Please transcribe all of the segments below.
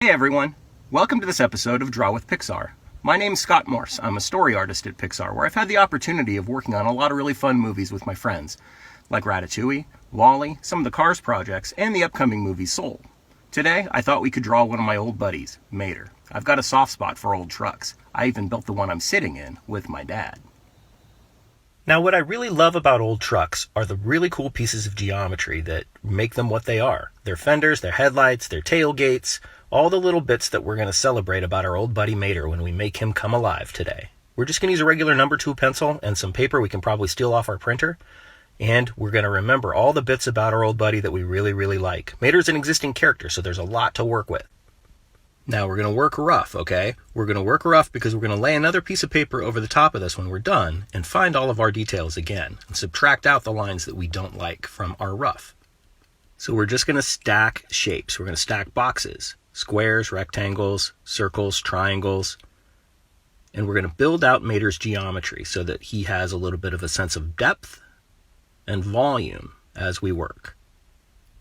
Hey everyone, welcome to this episode of Draw with Pixar. My name's Scott Morse. I'm a story artist at Pixar, where I've had the opportunity of working on a lot of really fun movies with my friends, like Ratatouille, WALL-E, some of the Cars projects, and the upcoming movie Soul. Today, I thought we could draw one of my old buddies, Mater. I've got a soft spot for old trucks. I even built the one I'm sitting in with my dad. Now, what I really love about old trucks are the really cool pieces of geometry that make them what they are. Their fenders, their headlights, their tailgates, all the little bits that we're going to celebrate about our old buddy Mater when we make him come alive today. We're just going to use a regular number 2 pencil and some paper we can probably steal off our printer. And we're going to remember all the bits about our old buddy that we really, really like. Mater's an existing character, so there's a lot to work with. Now, we're going to work rough, okay? We're going to work rough because we're going to lay another piece of paper over the top of this when we're done and find all of our details again and subtract out the lines that we don't like from our rough. So we're just going to stack shapes. We're going to stack boxes, squares, rectangles, circles, triangles, and we're going to build out Mater's geometry so that he has a little bit of a sense of depth and volume as we work.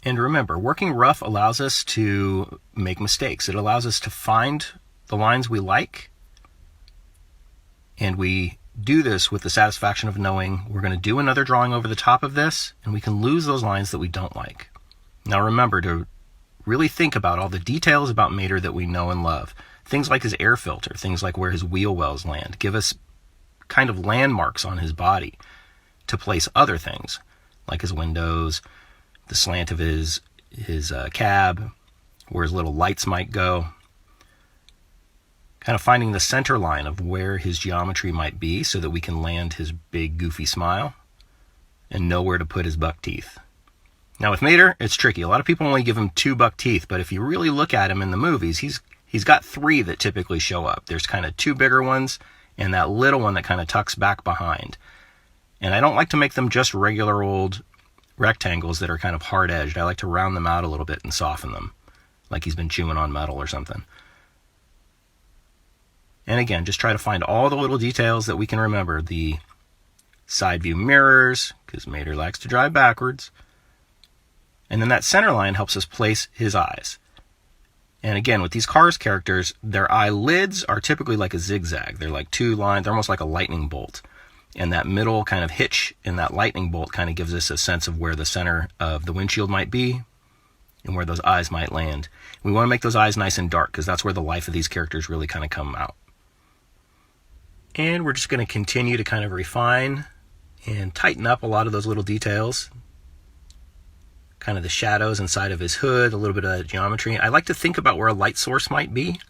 And remember, working rough allows us to make mistakes. It allows us to find the lines we like, and we do this with the satisfaction of knowing we're going to do another drawing over the top of this, and we can lose those lines that we don't like. Now remember to really think about all the details about Mater that we know and love. Things like his air filter, things like where his wheel wells land, give us kind of landmarks on his body to place other things, like his windows, the slant of his cab, where his little lights might go. Kind of finding the center line of where his geometry might be so that we can land his big goofy smile and know where to put his buck teeth. Now with Mater, it's tricky. A lot of people only give him 2 buck teeth, but if you really look at him in the movies, he's got 3 that typically show up. There's kind of 2 bigger ones and that little one that kind of tucks back behind. And I don't like to make them just regular old rectangles that are kind of hard-edged. I like to round them out a little bit and soften them, like he's been chewing on metal or something. And again, just try to find all the little details that we can remember. The side view mirrors, because Mater likes to drive backwards. And then that center line helps us place his eyes. And again, with these Cars characters, their eyelids are typically like a zigzag. They're like 2 lines, they're almost like a lightning bolt. And that middle kind of hitch in that lightning bolt kind of gives us a sense of where the center of the windshield might be and where those eyes might land. We want to make those eyes nice and dark because that's where the life of these characters really kind of come out. And we're just going to continue to kind of refine and tighten up a lot of those little details. Kind of the shadows inside of his hood, a little bit of that geometry. I like to think about where a light source might be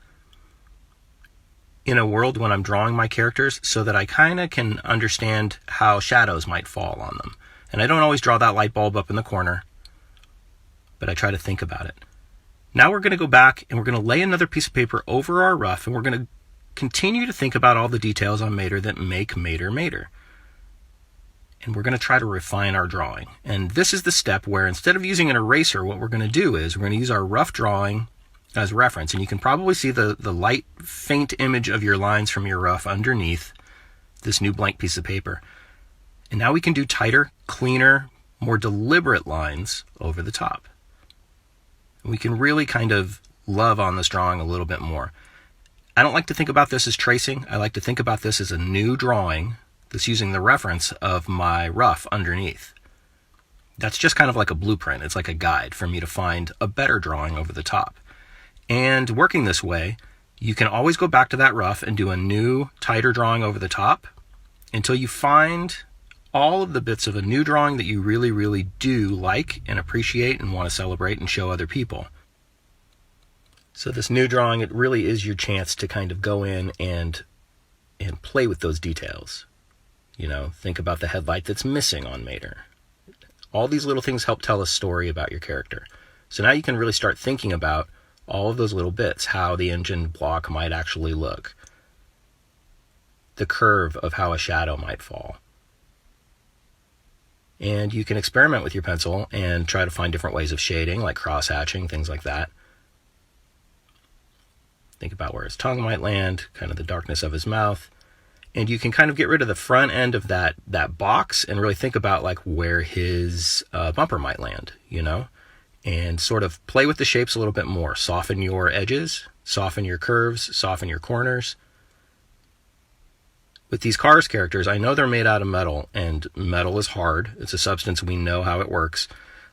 in a world when I'm drawing my characters so that I kind of can understand how shadows might fall on them. And I don't always draw that light bulb up in the corner, but I try to think about it. Now we're going to go back and we're going to lay another piece of paper over our rough, and we're going to continue to think about all the details on Mater that make Mater Mater. And we're going to try to refine our drawing. And this is the step where instead of using an eraser, what we're going to do is we're going to use our rough drawing as reference. And you can probably see the light, faint image of your lines from your rough underneath this new blank piece of paper. And now we can do tighter, cleaner, more deliberate lines over the top. We can really kind of love on this drawing a little bit more. I don't like to think about this as tracing. I like to think about this as a new drawing that's using the reference of my rough underneath. That's just kind of like a blueprint. It's like a guide for me to find a better drawing over the top. And working this way, you can always go back to that rough and do a new, tighter drawing over the top until you find all of the bits of a new drawing that you really, really do like and appreciate and want to celebrate and show other people. So this new drawing, it really is your chance to kind of go in and play with those details. You know, think about the headlight that's missing on Mater. All these little things help tell a story about your character. So now you can really start thinking about all of those little bits, how the engine block might actually look, the curve of how a shadow might fall. And you can experiment with your pencil and try to find different ways of shading, like cross-hatching, things like that. Think about where his tongue might land, kind of the darkness of his mouth. And you can kind of get rid of the front end of that box and really think about like where his bumper might land, you know? and sort of play with the shapes a little bit more. Soften your edges, soften your curves, soften your corners. With these Cars characters, I know they're made out of metal, and metal is hard. It's a substance, we know how it works.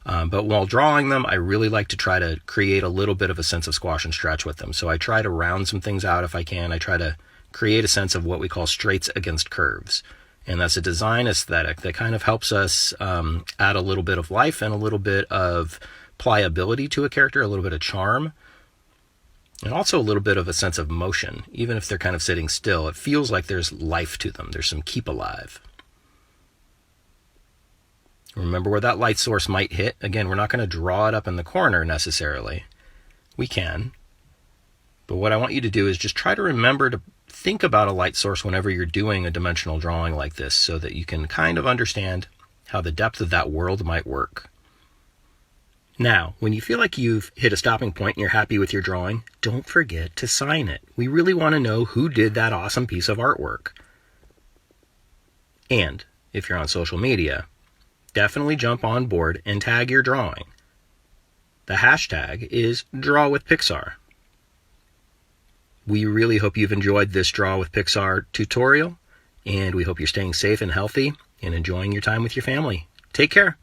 But while drawing them, I really like to try to create a little bit of a sense of squash and stretch with them. So I try to round some things out if I can. I try to create a sense of what we call straights against curves. And that's a design aesthetic that kind of helps us add a little bit of life and a little bit of pliability to a character, a little bit of charm, and also a little bit of a sense of motion. Even if they're kind of sitting still, it feels like there's life to them. There's some keep alive. Remember where that light source might hit. Again, we're not going to draw it up in the corner necessarily. We can. But what I want you to do is just try to remember to think about a light source whenever you're doing a dimensional drawing like this, so that you can kind of understand how the depth of that world might work. Now, when you feel like you've hit a stopping point and you're happy with your drawing, don't forget to sign it. We really want to know who did that awesome piece of artwork. And if you're on social media, definitely jump on board and tag your drawing. The hashtag is #DrawWithPixar. We really hope you've enjoyed this Draw with Pixar tutorial, and we hope you're staying safe and healthy and enjoying your time with your family. Take care.